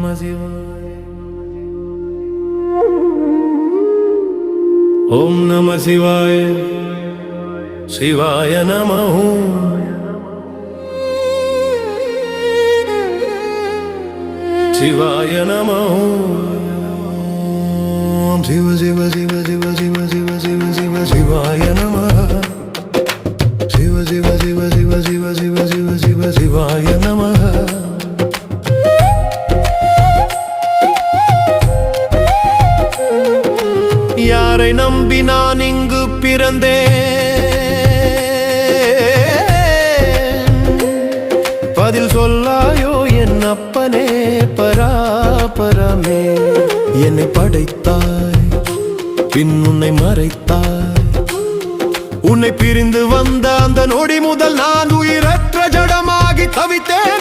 நம சிவாய. ஓம் நம சிவாய. சிவாய நம. சிவாய நம. சிவ சிவ சிவ சிவ சிவ சிவ சிவ சிவ சிவாய நம. சிவ சிவ சிவ சிவ சிவ சிவ சிவ சிவ சிவாய நம. யாரை நம்பி நான் இங்கு பிறந்தேன், பதில் சொல்லாயோ என் அப்பனே பராபரமே. என்னை படைத்தாய், பின் உன்னை மறைத்தாய். உன்னை பிரிந்து வந்த அந்த நொடி முதல் நான் உயிரற்ற ஜடமாகி தவித்தேன்.